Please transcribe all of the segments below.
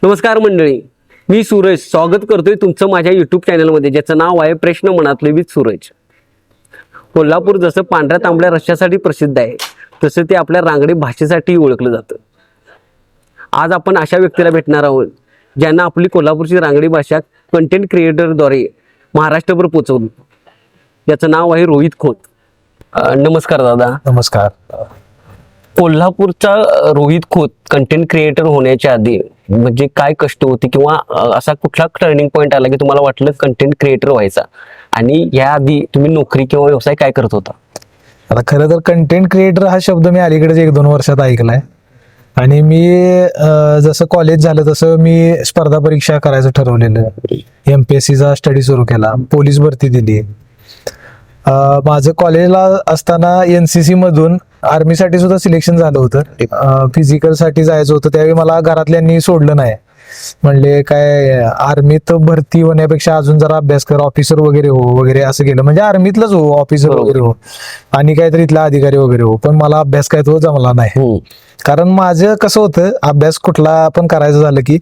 नमस्कार मंडळी, मी सूरज स्वागत करतोय तुमचं माझ्या युट्यूब चॅनलमध्ये, ज्याचं नाव आहे प्रश्न मनातले विथ सूरज. कोल्हापूर जसं पांढऱ्या तांबड्या रश्श्यासाठी प्रसिद्ध आहे, तसं ते आपल्या रांगडी भाषेसाठी ओळखलं जातं. आज आपण अशा व्यक्तीला भेटणार आहोत ज्यांना आपली कोल्हापूरची रांगडी भाषा कंटेंट क्रिएटरद्वारे महाराष्ट्रभर पोहोचवली. याचं नाव आहे रोहित खोत. नमस्कार दादा. नमस्कार. कोल्हापूरचा रोहित खोत कंटेंट क्रिएटर होण्याच्या आधी म्हणजे काय कष्ट होते, किंवा असा कुठला टर्निंग पॉईंट आला की तुम्हाला वाटलं कंटेंट क्रिएटर व्हायचा, आणि याआधी तुम्ही नोकरी किंवा व्यवसाय काय करत होता? आता खरं तर कंटेंट क्रिएटर हा शब्द मी अलीकडेच 1-2 वर्षात ऐकलाय. आणि मी जसं कॉलेज झालं तसं मी स्पर्धा परीक्षा करायचं ठरवलेलं. MPSCचा स्टडी सुरू केला, पोलीस भरती दिली. माझं कॉलेजला असताना NCC मधून आर्मीसाठी सुद्धा सिलेक्शन झालं होतं. फिजिकलसाठी जायचं होतं. त्यावेळी मला घरातल्यांनी सोडलं नाही. म्हणले काय आर्मीत भरती होण्यापेक्षा अजून जरा अभ्यास कर, ऑफिसर वगैरे हो वगैरे असं केलं. म्हणजे आर्मीतलंच हो, ऑफिसर वगैरे हो आणि काहीतरी इथला अधिकारी वगैरे हो. पण मला अभ्यास काय तो जमला नाही. कारण माझं कसं होतं, अभ्यास कुठला पण करायचं झालं की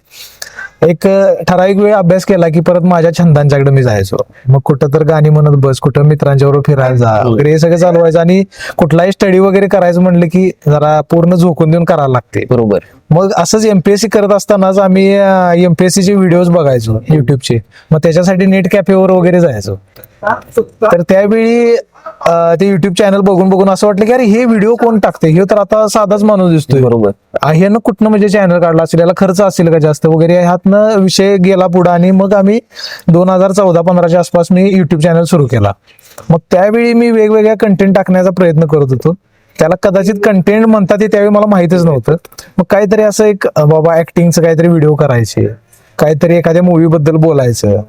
एक ठराविक वेळ अभ्यास केला की परत माझ्या छंदांच्याकडे मी जायचो. मग कुठं तर गाणी म्हणत बस, कुठं मित्रांच्या बरोबर फिरायला जा वगैरे, हे सगळं चालू व्हायचं. आणि कुठलाही स्टडी वगैरे करायचं म्हणलं की जरा पूर्ण झोकून देऊन करायला लागते. बरोबर. मग असंच MPSC करत असतानाच आम्ही MPSCचे व्हिडिओज बघायचो युट्यूबचे. मग त्याच्यासाठी नेट कॅफेवर वगैरे जायचो. तर त्यावेळी ते युट्यूब चॅनल बघून बघून असं वाटलं की अरे हे व्हिडिओ कोण टाकते, हे तर आता साधाच माणूस दिसतोय. बरोबर. ह्यानं कुठनं म्हणजे चॅनल काढला असेल, याला खर्च असेल का जास्त वगैरे, ह्यातनं विषय गेला पुढे. आणि मग आम्ही 2014-15च्या आसपास मी युट्यूब चॅनल सुरू केला. मग त्यावेळी मी वेगवेगळ्या कंटेंट टाकण्याचा प्रयत्न करत होतो. त्याला कदाचित कंटेंट म्हणतात ते त्यावेळी मला माहितच नव्हतं. मग काहीतरी असं एक बाबा ऍक्टिंगचं काहीतरी व्हिडिओ करायचे, काहीतरी एखाद्या मूवी बद्दल बोलायचं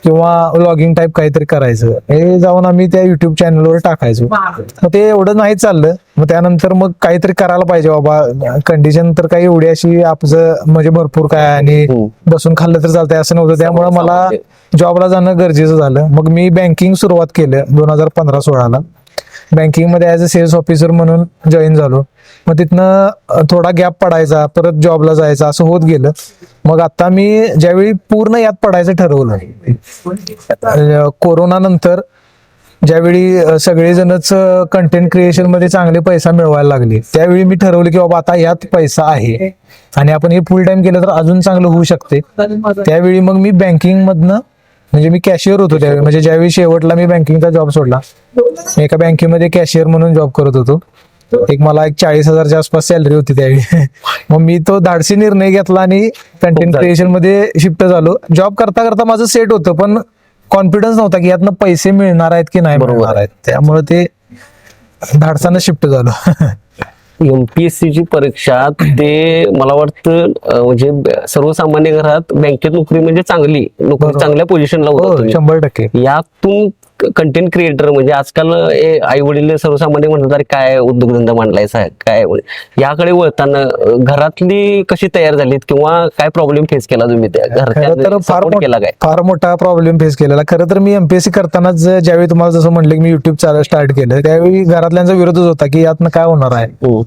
किंवा व्लॉगिंग टाईप काहीतरी करायचं, हे जाऊन आम्ही त्या युट्यूब चॅनलवर टाकायचो. मग ते एवढं नाही चाललं. मग त्यानंतर मग काहीतरी करायला पाहिजे बाबा, कंडिशन तर काही एवढी अशी आपलं म्हणजे भरपूर काय आणि बसून खाल्लं तर चालतंय असं नव्हतं. त्यामुळे मला जॉबला जाणं गरजेचं झालं. मग मी बँकिंग सुरुवात केलं 2015-16ला. बँकिंग मध्ये ऍज अ सेल्स ऑफिसर म्हणून जॉईन झालो. मग तिथनं थोडा गॅप पडायचा, परत जॉबला जायचा, असं होत गेलं. मग आता मी ज्यावेळी पूर्ण यात पडायचं ठरवलं, कोरोना नंतर ज्यावेळी सगळेजणच कंटेंट क्रिएशन मध्ये चांगले पैसा मिळवायला लागले, त्यावेळी मी ठरवलं की बाबा आता यात पैसा आहे आणि आपण हे फुल टाइम केलं तर अजून चांगलं होऊ शकते. त्यावेळी मग मी बँकिंग मधनं, म्हणजे मी कॅशियर होतो त्यावेळी, म्हणजे ज्यावेळी शेवटला मी बँकिंगचा जॉब सोडला, एका बँकेमध्ये कॅशियर म्हणून जॉब करत होतो. मला 40,000च्या आसपास सॅलरी होती त्यावेळी. मग मी तो धाडसी निर्णय घेतला आणि कंटेंट क्रिएशन मध्ये शिफ्ट झालो. जॉब करता करता माझं सेट होतं, पण कॉन्फिडन्स नव्हता की यातनं पैसे मिळणार आहेत की नाही मिळणार आहेत. त्यामुळे ते धाडसानं शिफ्ट झालो. MPSC ची परीक्षा ते मला वाटतं म्हणजे सर्वसामान्य घरात बँकेत नोकरी म्हणजे चांगली नोकरी, चांगल्या पोझिशनला होतो 100%. यातून कंटेंट क्रिएटर म्हणजे आजकाल आई वडील सर्वसामान्य म्हणतात अरे काय उद्योगधंदा मांडलाय साहेब काय, याकडे वळताना घरातली कशी तयार झालीत किंवा काय प्रॉब्लेम फेस केला तुम्ही? तर फार मोठा प्रॉब्लेम फेस केलेला. खरं तर मी MPSC करतानाच ज्यावेळी तुम्हाला जसं म्हणलं की मी युट्यूब स्टार्ट केलं, त्यावेळी घरातल्यांचा विरोधच होता की यातनं काय होणार आहे.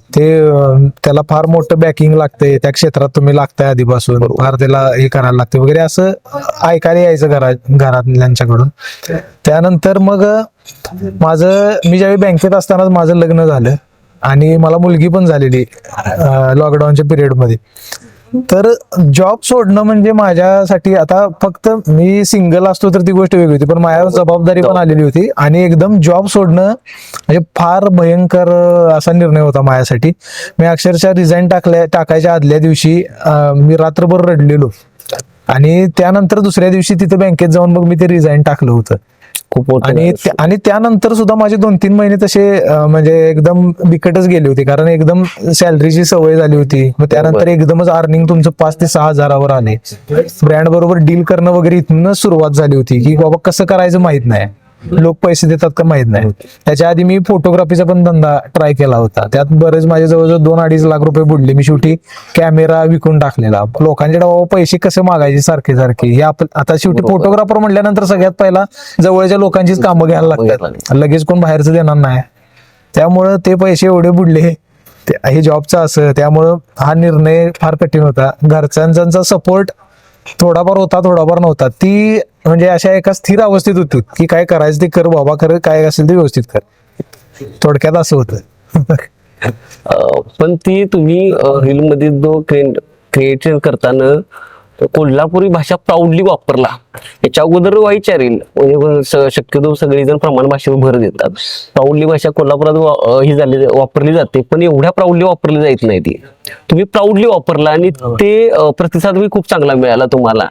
त्याला फार मोठं बॅकिंग लागतंय, त्या क्षेत्रात तुम्ही लागताय आधीपासून, फार त्याला हे करायला लागते वगैरे असं ऐकायला यायचं घरातल्यांच्याकडून. त्यानंतर मग मी ज्यावेळी बँकेत असतानाच माझं लग्न झालं आणि मला मुलगी पण झालेली लॉकडाऊनच्या पिरियड मध्ये. तर जॉब सोडणं म्हणजे माझ्यासाठी, आता फक्त मी सिंगल असतो तर ती गोष्ट वेगळी होती, पण माझ्यावर जबाबदारी पण आलेली होती आणि एकदम जॉब सोडणं म्हणजे फार भयंकर असा निर्णय होता माझ्यासाठी. मी अक्षरशः रिझाईन टाकायच्या आदल्या दिवशी मी रात्रभर रडलेलो आणि त्यानंतर दुसऱ्या दिवशी तिथे बँकेत जाऊन मग मी ते रिझाईन टाकलं होतं. आणि त्यानंतर सुद्धा माझे 2-3 महिने तसे म्हणजे एकदम बिकटच गेले होते, कारण एकदम सॅलरीची सवय झाली होती. मग त्यानंतर एकदमच अर्निंग तुमचं 5 ते 6 हजारावर आले. ब्रँड बरोबर डील करणं वगैरे इथूनच सुरुवात झाली होती की बाबा कसं करायचं माहित नाही, लोक पैसे देतात का माहित नाही. त्याच्या आधी मी फोटोग्राफीचा पण धंदा ट्राय केला होता. त्यात बरेच माझे जवळजवळ 2-2.5 लाख रुपये बुडले. मी शेवटी कॅमेरा विकून टाकलेला. लोकांच्या बाबा पैसे कसे मागायचे सारखे सारखे, हे आता शेवटी फोटोग्राफर म्हटल्यानंतर सगळ्यात पहिला जवळच्या लोकांचीच कामं घ्यायला लागतात, लगेच कोण बाहेरचं देणार नाही. त्यामुळं ते पैसे एवढे बुडले हे जॉबचं असं, त्यामुळं हा निर्णय फार कठीण होता. घरच्यांचा सपोर्ट थोडाफार होता, थोडाफार नव्हता. ती म्हणजे अशा एका स्थिर अवस्थेत होती की काय करायचं ते कर बाबा, खरं काय असेल ते व्यवस्थित कर, थोडक्यात असं होतं. पण ती तुम्ही रील मध्ये जो क्रिएशन करताना कोल्हापुरी भाषा प्राऊडली वापरला. याच्या अगोदर व्हायच्या रील म्हणजे शक्यतो सगळेजण प्रमाण भाषेवर भर देतात. प्राऊडली भाषा कोल्हापुरात ही झाली वापरली जाते, पण एवढ्या प्राऊडली वापरली जात नाही ती. तुम्ही प्राऊडली वापरला आणि ते प्रतिसाद खूप चांगला मिळाला तुम्हाला.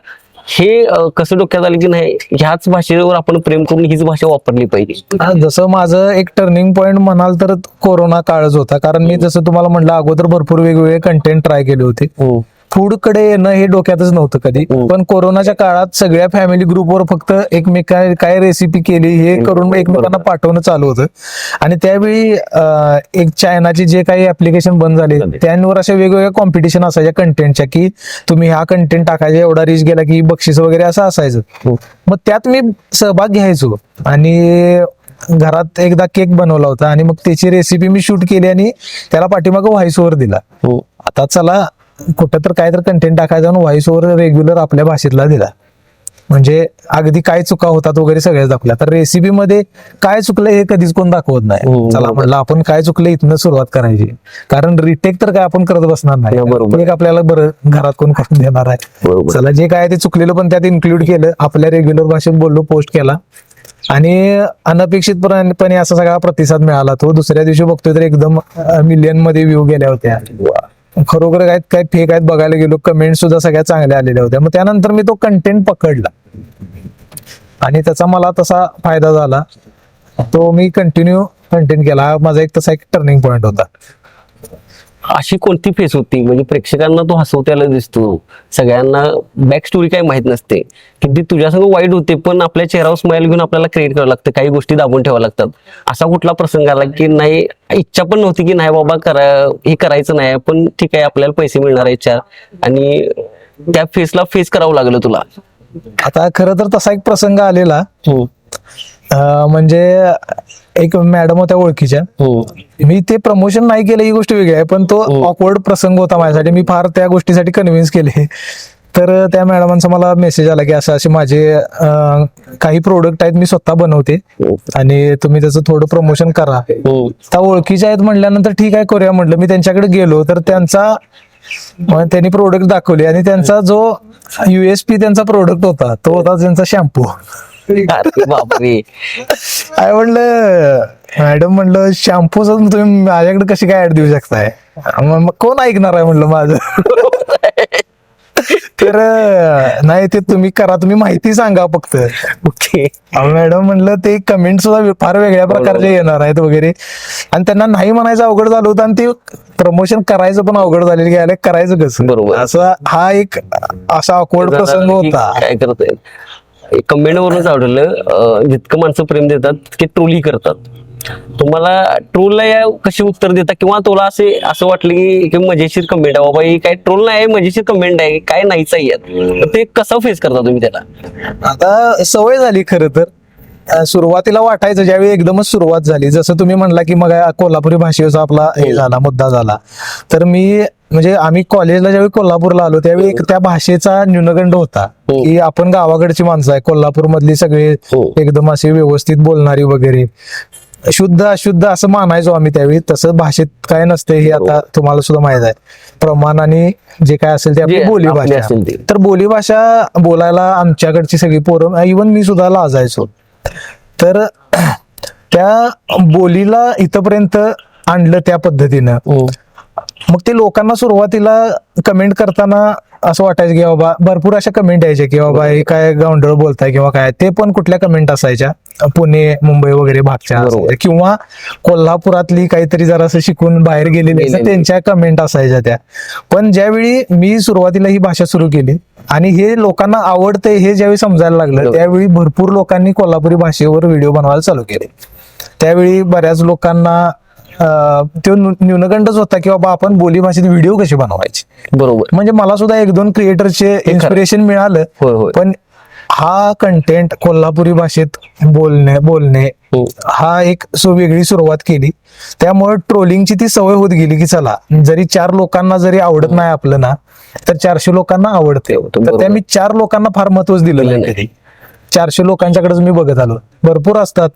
हे कसं डोक्यात आलं की नाही ह्याच भाषेवर आपण प्रेम करून हीच भाषा वापरली पाहिजे? जसं माझं एक टर्निंग पॉईंट म्हणाल तर कोरोना काळच होता. कारण मी जसं तुम्हाला म्हटलं अगोदर भरपूर वेगवेगळे कंटेंट ट्राय केले होते. फूड कडे येणं हे डोक्यातच नव्हतं कधी. पण कोरोनाच्या काळात सगळ्या फॅमिली ग्रुपवर फक्त एकमेका काय रेसिपी केली हे करून एकमेकांना पाठवणं चालू होतं. आणि त्यावेळी एक चायनाचे जे काही ऍप्लिकेशन बंद झाले त्यांवर अशा वेगवेगळ्या कॉम्पिटिशन असायच्या कंटेंटच्या की तुम्ही हा कंटेंट टाकायचा, एवढा रीच गेला की बक्षीस वगैरे असं असायचं. मग त्यात मी सहभाग घ्यायचो आणि घरात एकदा केक बनवला होता आणि मग त्याची रेसिपी मी शूट केली आणि त्याला पाठीमागं व्हॉइस ओव्हर दिला. आता चला कुठं तर काय तर कंटेंट टाकायचा आणि व्हॉइस ओव्हर रेग्युलर आपल्या भाषेतला दिला. म्हणजे अगदी काय चुका होतात वगैरे सगळ्याच दाखवल्या. तर रेसिपी मध्ये काय चुकलं हे कधीच कोण दाखवत नाही. चला म्हटलं आपण काय चुकलं इथनं सुरुवात करायची, कारण रिटेक तर काय आपण करत बसणार नाही. एक आपल्याला बरं घरात कोण करून देणार आहे. चला जे काय ते चुकलेलं पण त्यात इन्क्लूड केलं, आपल्या रेग्युलर भाषेत बोललो, पोस्ट केला आणि अनपेक्षितपणे असा सगळा प्रतिसाद मिळाला. तो दुसऱ्या दिवशी बघतोय तर एकदम मिलियन मध्ये व्ह्यू गेल्या होत्या. खरोखर काय काय फेक आहेत बघायला गेलो, कमेंट सुद्धा सगळ्या चांगल्या आलेल्या होत्या. मग त्यानंतर मी तो कंटेंट पकडला आणि त्याचा मला तसा फायदा झाला. तो मी कंटिन्यू कंटेंट केला. हा माझा एक तसा एक टर्निंग पॉईंट होता. अशी कोणती फेस होती म्हणजे प्रेक्षकांना तो हसवत्याला दिसतो, सगळ्यांना बॅक स्टोरी काही माहित नसते की ती तुझ्यासंग वाईट होते, पण आपल्या चेहऱ्यावर स्माइल घेऊन आपल्याला क्रिएट करावं लागतं, काही गोष्टी दाबून ठेवावं लागतात. असा कुठला प्रसंग आला की नाही इच्छा पण नव्हती की नाही बाबा हे करायचं नाही, पण ठीक आहे आपल्याला पैसे मिळणार इच्छा, आणि त्या फेसला फेस करावं लागलं तुला? आता खरं तर तसा एक प्रसंग आलेला. म्हणजे एक मॅडम होत्या ओळखीच्या. मी ते प्रमोशन नाही केलं ही गोष्ट वेगळी आहे, पण तो ऑकवर्ड प्रसंग होता माझ्यासाठी. मी फार त्या गोष्टीसाठी कन्व्हिन्स केले. तर त्या मॅडमांचा मला मेसेज आला की असे माझे काही प्रोडक्ट आहेत मी स्वतः बनवते आणि तुम्ही त्याचं थोडं प्रमोशन करा. त्या ओळखीच्या आहेत म्हटल्यानंतर ठीक आहे करूया म्हटलं. मी त्यांच्याकडे गेलो तर त्यांनी प्रोडक्ट दाखवले आणि त्यांचा जो USP त्यांचा प्रोडक्ट होता तो होता त्यांचा शॅम्पू. बापरे. काय म्हणलं मॅडम, म्हणलं शॅम्पू तुम्ही माझ्याकडे कशी काय ऍड देऊ शकताय, मग कोण ऐकणार आहे म्हणलं माझं. तर नाही ते तुम्ही करा, तुम्ही माहिती सांगा फक्त. ओके मॅडम म्हणलं ते कमेंट सुद्धा फार वेगळ्या प्रकारचे येणार आहेत वगैरे, आणि त्यांना नाही म्हणायचं अवघड झालं होतं आणि ते प्रमोशन करायचं पण अवघड झालेलं की याला करायचं कसं. बरोबर. असं हा एक असा ऑकवर्ड प्रसंग होता. काय करतोय कमेंट वरूनच आवडलं. जितकं माणसं प्रेम देतात तितके ट्रोली करतात. तुम्हाला ट्रोलला कशी उत्तर देता, किंवा तुला असं वाटलं की मजेशीर कमेंट आहे बाबा ही काय ट्रोल नाही मजेशीर कमेंट आहे काय नाहीच आहे, ते कसं फेस करता तुम्ही त्याला? आता सवय झाली खरं तर. सुरुवातीला वाटायचं ज्यावेळी एकदमच सुरुवात झाली, जसं तुम्ही म्हणला की मग कोल्हापुरी भाषेचा आपला हे झाला मुद्दा झाला, तर मी म्हणजे आम्ही कॉलेजला ज्यावेळी कोल्हापूरला आलो त्यावेळी त्या भाषेचा न्यूनगंड होता की आपण गावाकडची माणसं आहे, कोल्हापूर मधली सगळे एकदम असे व्यवस्थित बोलणारी वगैरे, शुद्ध अशुद्ध असं मानायचो आम्ही त्यावेळी. तसं भाषेत काय नसते हे आता तुम्हाला सुद्धा माहित आहे. प्रमाण आणि जे काय असेल ते आपली बोलीभाषा. तर बोलीभाषा बोलायला आमच्याकडची सगळी पोरं, इव्हन मी सुद्धा लाजायचो. तर त्या बोलीला इथपर्यंत आणलं त्या पद्धतीनं. मग ते लोकांना सुरुवातीला कमेंट करताना असं वाटायचं की बाबा भरपूर अशा कमेंट यायच्या की बाबा हे काय गावंढळ बोलताय किंवा काय, ते पण कुठल्या कमेंट असायच्या पुणे मुंबई वगैरे भागच्या, किंवा कोल्हापुरातली काहीतरी जरा असं शिकून बाहेर गेलेली त्यांच्या कमेंट असायच्या त्या. पण ज्यावेळी मी सुरुवातीला ही भाषा सुरू केली आणि हे लोकांना आवडतंय हे ज्यावेळी समजायला लागलं त्यावेळी भरपूर लोकांनी कोल्हापुरी भाषेवर व्हिडिओ बनवायला चालू केले. त्यावेळी बऱ्याच लोकांना तो न्यूनगंडच होता की बाबा आपण बोली भाषेत व्हिडिओ कसे बनवायचे. बरोबर. म्हणजे मला सुद्धा 1-2 क्रिएटरचे इन्स्पिरेशन मिळालं, पण हा कंटेंट कोल्हापुरी भाषेत बोलणे हा एक वेगळी सुरुवात केली. त्यामुळे ट्रोलिंगची ती सवय होत गेली की चला जरी 4 लोकांना जरी आवडत नाही आपलं ना, तर 400 लोकांना आवडते. तर त्या मी 4 लोकांना फार महत्वच दिलं नाही. 400 लोकांच्याकडेच मी बघत आलो. भरपूर असतात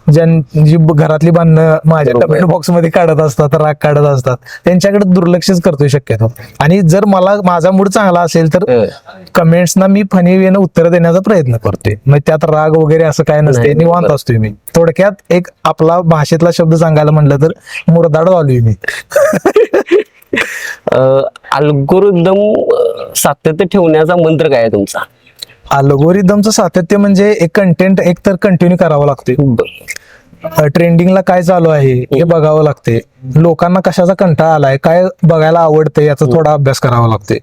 जी घरातली भांडणं माझ्या कमेंट बॉक्स मध्ये काढत असतात, राग काढत असतात, त्यांच्याकडे दुर्लक्षच करतोय शक्यतो. आणि जर माझा मूड चांगला असेल तर कमेंट्सना मी फनी वेनं उत्तर देण्याचा प्रयत्न करतोय. मग त्यात राग वगैरे असं काय नसते, निवांत असतोय मी. थोडक्यात एक आपला भाषेतला शब्द सांगायला म्हटलं तर मुरदाड झालोय मी. अल्गोरिदम सातत्य ठेवण्याचा मंत्र काय आहे तुमचा? अल्गोरिदमचं सातत्य म्हणजे एक कंटेंट एक तर कंटिन्यू करावं लागते. ट्रेंडिंगला काय चालू आहे हे बघावं लागते. लोकांना कशाचा कंटाळा आलाय, काय बघायला आवडतंय याचा थोडा अभ्यास करावा लागते.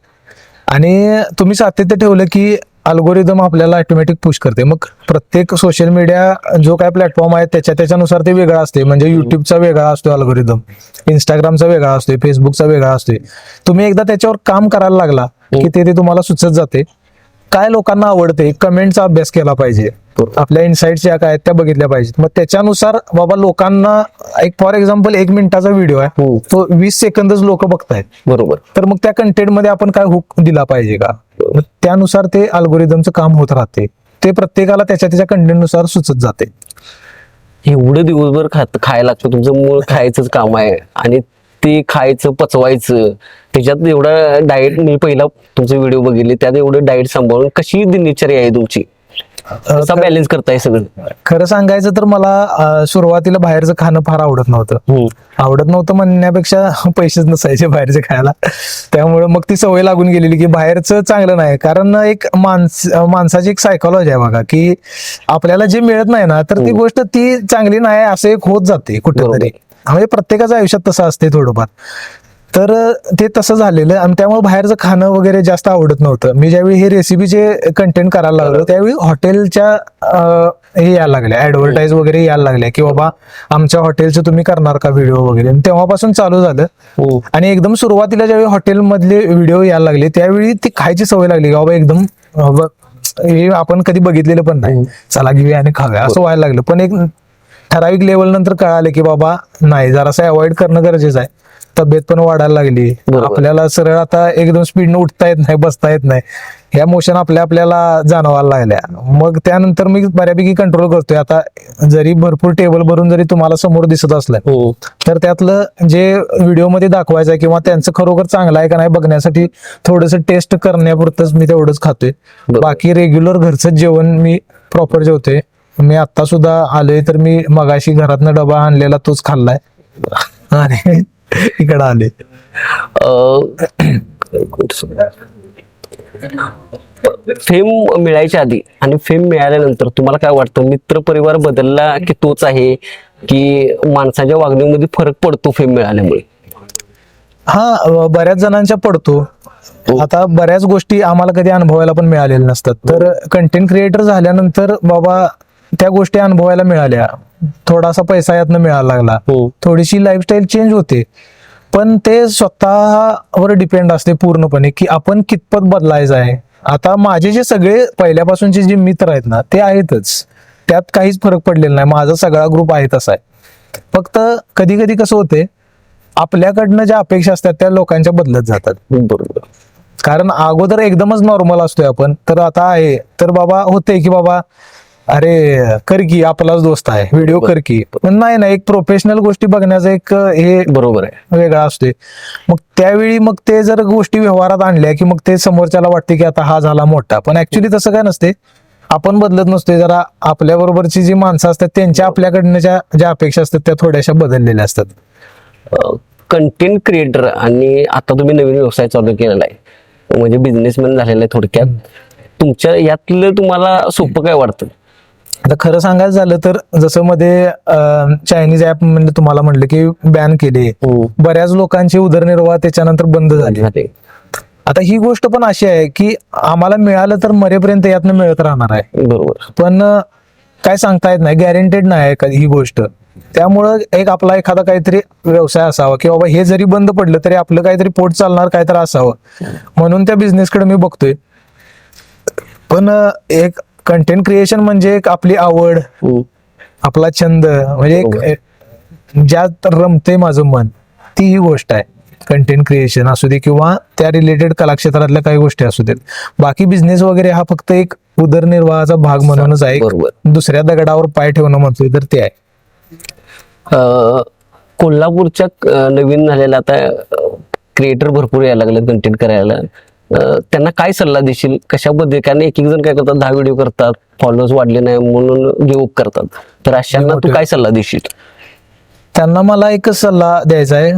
आणि तुम्ही सातत्य ठेवलं की अल्गोरिदम आपल्याला ऑटोमॅटिक पुश करते. मग प्रत्येक सोशल मीडिया जो काय प्लॅटफॉर्म आहे त्याच्यानुसार ते वेगळा असते. म्हणजे युट्यूबचा वेगळा असतो अल्गोरिदम, इंस्टाग्रामचा वेगळा असतो, फेसबुकचा वेगळा असतो. तुम्ही एकदा त्याच्यावर काम करायला लागला की ते तुम्हाला सुचत जाते काय लोकांना आवडते. कमेंटचा अभ्यास केला पाहिजे, आपल्या इनसाइट्स ज्या काय त्या बघितल्या पाहिजेत. मग त्याच्यानुसार बाबा लोकांना एक फॉर एक्झाम्पल 1 मिनिटाचा व्हिडिओ आहे तो 20 सेकंदच लोक बघतायत, बरोबर, तर मग त्या कंटेंट मध्ये आपण काय हुक दिला पाहिजे का, त्यानुसार ते अल्गोरिदमचं काम होत राहते. ते प्रत्येकाला त्याच्या कंटेंट नुसार सुचत जाते. एवढं दिवसभर खायला लागतं, तुमचं मूळ खायचंच काम आहे आणि ते खायचं पचवायचं, त्याच्यात एवढं डाएट, मी पहिला तुमचे व्हिडिओ बघितले त्यात एवढं डाएट सांभाळून कशी दिनचर्या आहे तुमची, कसा बॅलन्स करताय सगळं? खरं सांगायचं तर मला सुरुवातीला बाहेरचं खाणं फार आवडत नव्हतं म्हणण्यापेक्षा पैसेच नसायचे बाहेरचे खायला. त्यामुळे मग ती सवय लागून गेलेली की बाहेरचं चांगलं नाही. कारण एक माणसाची एक सायकोलॉजी आहे बघा की आपल्याला जे मिळत नाही ना तर ती गोष्ट ती चांगली नाही असं एक होत जाते कुठेतरी. म्हणजे प्रत्येकाच्या आयुष्यात तसं असते थोडंफार. तर ते तसं झालेलं आणि त्यामुळे बाहेरचं खाणं वगैरे जास्त आवडत नव्हतं. मी ज्यावेळी हे रेसिपीचे कंटेंट करायला लागलो त्यावेळी हॉटेलच्या हे यायला लागल्या, ऍडव्हर्टाईज वगैरे यायला लागल्या की बाबा आमच्या हॉटेलचं तुम्ही करणार का व्हिडिओ वगैरे. तेव्हापासून चालू झालं. आणि एकदम सुरुवातीला ज्यावेळी हॉटेल मधले व्हिडिओ यायला लागले त्यावेळी ती खायची सवय लागली. बाबा एकदम हे आपण कधी बघितलेलं पण नाही, चला घेऊया आणि खाऊया असं व्हायला लागलं. पण एक ठराविक लेवल नंतर कळालं की बाबा नाही, जरासं अवॉइड करणं गरजेचं आहे. तब्येत पण वाढायला लागली, आपल्याला सरळ आता एकदम स्पीडनं उठता येत नाही, बसता येत नाही, ह्या मोशन आपल्याला जाणवायला लागल्या. मग त्यानंतर मी बऱ्यापैकी कंट्रोल करतोय. आता जरी भरपूर टेबल भरून जरी तुम्हाला समोर दिसत असलं तर त्यातलं जे व्हिडिओ मध्ये दाखवायचं आहे किंवा त्यांचं खरोखर चांगलं आहे का नाही बघण्यासाठी थोडंसं टेस्ट करण्यापुरतच मी तेवढंच खातोय. बाकी रेग्युलर घरचं जेवण मी प्रॉपर जेवतोय. मी आता सुद्धा आलोय तर मी मगाशी घरातनं डबा आणलेला तोच खाल्लाय आणि इकडे आले. फेम मिळायच्या आधी आणि फेम मिळाल्यानंतर तुम्हाला काय वाटतं, मित्र परिवार बदलला की तोच आहे, की माणसाच्या वागणुकीमध्ये फरक पडतो फेम मिळाल्यामुळे? हा, बऱ्याच जणांच्या पडतो. आता बऱ्याच गोष्टी आम्हाला कधी अनुभवायला पण मिळालेल्या नसतात. तर कंटेंट क्रिएटर झाल्यानंतर बाबा त्या गोष्टी अनुभवायला मिळाल्या, थोडासा पैसा यातनं मिळायला लागला, थोडीशी लाईफस्टाईल चेंज होते. पण ते स्वतःवर डिपेंड असते पूर्णपणे की आपण कितपत बदलायचं आहे. आता माझे जे सगळे पहिल्यापासूनचे जे मित्र आहेत ना ते आहेतच, त्यात काहीच फरक पडलेला नाही. माझा सगळा ग्रुप आहे तसा आहे. फक्त कधी कधी कसं होते, आपल्याकडनं ज्या अपेक्षा असतात त्या लोकांच्या बदलत जातात. बरोबर. कारण अगोदर एकदमच नॉर्मल असतोय आपण, तर आता आहे तर बाबा होते की बाबा अरे कर की, आपलाच दोस्त आहे, व्हिडिओ कर की. पण नाही, एक प्रोफेशनल गोष्टी बघण्याचं एक हे बरोबर आहे, वेगळा असतोय. मग त्यावेळी मग ते जर गोष्टी व्यवहारात आणल्या की मग ते समोरच्याला वाटते की आता हा झाला मोठा. पण ऍक्च्युली तसं काय नसते, आपण बदलत नसतोय. जरा आपल्या बरोबरची जी माणसं असतात त्यांच्या आपल्याकडनं ज्या अपेक्षा असतात त्या थोड्याशा बदललेल्या असतात. कंटेंट क्रिएटर आणि आता तुम्ही नवीन व्यवसाय चालू केलेला आहे म्हणजे बिझनेसमॅन झालेला आहे थोडक्यात, तुमच्या यातलं तुम्हाला सोपं काय वाटतं? आता खरं सांगायचं झालं तर जसं मध्ये चायनीज ऍप म्हणजे तुम्हाला म्हटलं की बॅन केले, बऱ्याच लोकांची उदरनिर्वाह त्याच्यानंतर बंद झाली. आता ही गोष्ट पण अशी आहे की आम्हाला मिळालं तर मरेपर्यंत यातनं मिळत राहणार आहे. बरोबर. पण काय सांगता येत नाही, गॅरंटेड नाही ही गोष्ट. त्यामुळं एक आपला एखादा काहीतरी व्यवसाय असावा की बाबा हे जरी बंद पडलं तरी आपलं काहीतरी पोट चालणार काहीतरी असावं, म्हणून त्या बिझनेसकडे मी बघतोय. पण एक कंटेंट क्रिएशन म्हणजे एक आपली आवड, आपला छंद, म्हणजे एक ज्यात रमते माझं मन, ती ही गोष्ट आहे. कंटेंट क्रिएशन असू दे किंवा त्या रिलेटेड कलाक्षेत्रातल्या काही गोष्टी असू देत. बाकी बिझनेस वगैरे हा फक्त एक उदरनिर्वाहाचा भाग म्हणूनच आहे. बरोबर. दुसऱ्या दगडावर पाय ठेवणं म्हणतोय तर ते आहे. कोल्हापूरच्या नवीन झालेल्या आता क्रिएटर भरपूर यायला लागले कंटेंट करायला. त्यांना काय सल्ला देशील कशाबद्दल? कारण एक जण काय करतात, 10 व्हिडिओ करतात, फॉलोअर्स वाढले नाही म्हणून गिव्ह अप करतात. तर अशांना तू काय सल्ला देशील? त्यांना मला एकच सल्ला द्यायचा आहे,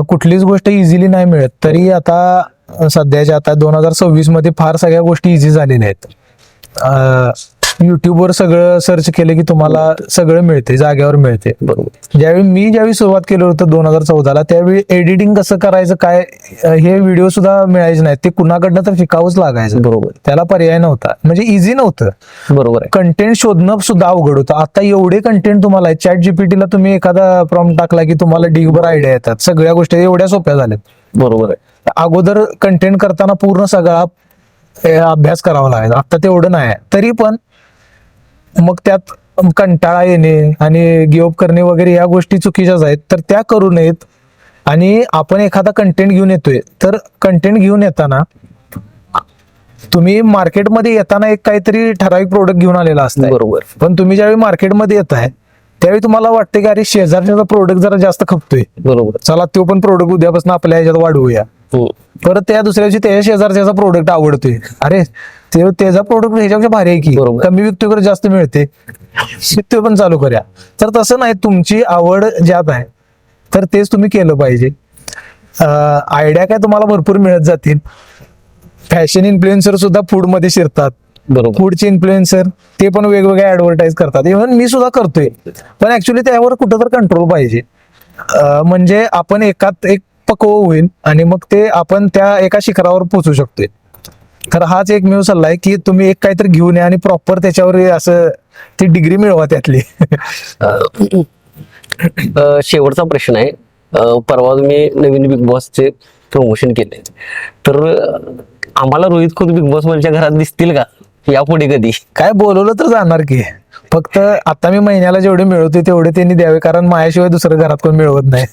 कुठलीच गोष्ट इझिली नाही मिळत. तरी आता सध्याच्या आता 2026 मध्ये फार सगळ्या गोष्टी इझी झालेल्या आहेत. युट्यूबवर सगळं सर्च केलं की तुम्हाला सगळं मिळते, जाग्यावर मिळते. बरोबर. ज्यावेळी सुरुवात केलं होतं 2014ला, त्यावेळी एडिटिंग कसं करायचं काय हे व्हिडिओ सुद्धा मिळायचे नाहीत. ते कुणाकडनं तर शिकावंच लागायचं. बरोबर. त्याला पर्याय नव्हता, म्हणजे इझी नव्हतं. बरोबर आहे. कंटेंट शोधणं सुद्धा अवघड होतं. आता एवढे कंटेंट तुम्हाला आहे. चॅट जीपीटीला तुम्ही एखादा प्रॉम्प्ट टाकला की तुम्हाला ढीगभर आयडिया येतात. सगळ्या गोष्टी एवढ्या सोप्या झाल्यात. बरोबर आहे. अगोदर कंटेंट करताना पूर्ण सगळा अभ्यास करावा लागायचा. आता तेवढं नाही आहे. तरी पण मग त्यात कंटाळा येणे आणि गिव्ह अप करणे वगैरे या गोष्टी चुकीच्याच आहेत. तर त्या करू नयेत. आणि आपण एखादा कंटेंट घेऊन येतोय, तर कंटेंट घेऊन येताना तुम्ही मार्केटमध्ये येताना एक काहीतरी ठराविक प्रोडक्ट घेऊन आलेला असतं. बरोबर. पण तुम्ही ज्यावेळी मार्केटमध्ये येताय त्यावेळी तुम्हाला वाटतं की अरे शेजारचा प्रोडक्ट जरा जास्त खपतोय, बरोबर. चला तो पण प्रोडक्ट उद्यापासून आपल्या ह्याच्यात वाढवूया. परत त्या दुसऱ्या दिवशी त्याच्या शेजारचा प्रोडक्ट आवडतोय, अरे त्याचा प्रोडक्ट ह्याच्यापेक्षा भारी आहे की, बरोबर. कमी विकतोय तर जास्त मिळते, ते पण चालू करूया. तर तसं नाही, तुमची आवड ज्यात आहे तर तेच तुम्ही केलं पाहिजे. आयडिया काय तुम्हाला भरपूर मिळत जातील. फॅशन इन्फ्लुएन्सर सुद्धा फूड मध्ये शिरतात. बरोबर. फूडचे इन्फ्लुएन्सर ते पण वेगवेगळ्या ऍडव्हर्टाईज करतात. इव्हन मी सुद्धा करतोय, पण ऍक्च्युली त्यावर कुठं तर कंट्रोल पाहिजे. म्हणजे आपण एकात एक पक्व होईल आणि मग ते आपण त्या एका शिखरावर पोहोचू शकतोय. तर हाच एकमेव सल्ला आहे की तुम्ही एक काहीतरी घेऊन या आणि प्रॉपर त्याच्यावर असं ती डिग्री मिळवा त्यातली. शेवटचा प्रश्न आहे. परवा मी नवीन बिग बॉसचे प्रमोशन केले, तर आम्हाला रोहित खुद बिग बॉस वरच्या घरात दिसतील का यापुढे कधी? काय बोलवलं तर जाणार की. फक्त आता मी महिन्याला जेवढे मिळवते तेवढे त्यांनी द्यावे, कारण माझ्याशिवाय दुसरं घरात कोण मिळवत नाही.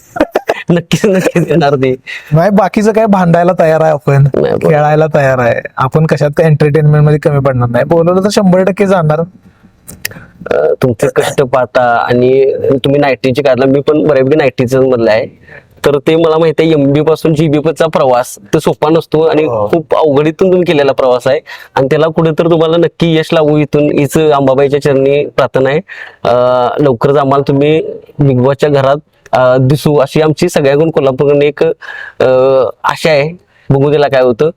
नक्कीच नक्कीच येणार ते. नाही, बाकीचं काय भांडायला तयार आहे आपण, नाही, बरोबर. खेळायला तयार आहे आपण, कशात एंटरटेनमेंट मध्ये कमी पडणार नाही. बोलवलं तर 100% जाणार. तुमचे कष्ट पाहता आणि तुम्ही नाईटीची काढला, मी पण बऱ्यापैकी नाईटीच मधला आहे, तर ते मला माहिती आहे MB पासून GB चा प्रवास तो सोपा नसतो आणि खूप अवघडीतून तुम्ही केलेला प्रवास आहे. आणि त्याला कुठेतरी तुम्हाला नक्की यश लागू, इथून हीच अंबाबाईच्या चरणी प्रार्थना आहे. लवकरच आम्हाला तुम्ही बिग बॉसच्या घरात दिसू अशी आमची सगळ्याकडून कोल्हापूरकडून एक आशा आहे. बघू त्याला काय होतं.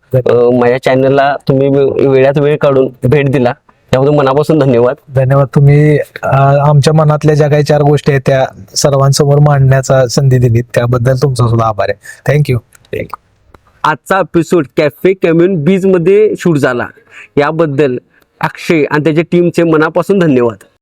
माझ्या चॅनलला तुम्ही वेळात वेळ काढून भेट दिला त्याबद्दल मनापासून धन्यवाद. धन्यवाद. तुम्ही आमच्या मनातल्या ज्या काही 4 गोष्टी आहेत त्या सर्वांसमोर मांडण्याचा संधी दिली, त्याबद्दल तुमचा सुद्धा आभार आहे. थँक्यू. आजचा एपिसोड कॅफे कम्युन बीज मध्ये शूट झाला, याबद्दल अक्षय आणि त्याच्या टीमचे मनापासून धन्यवाद.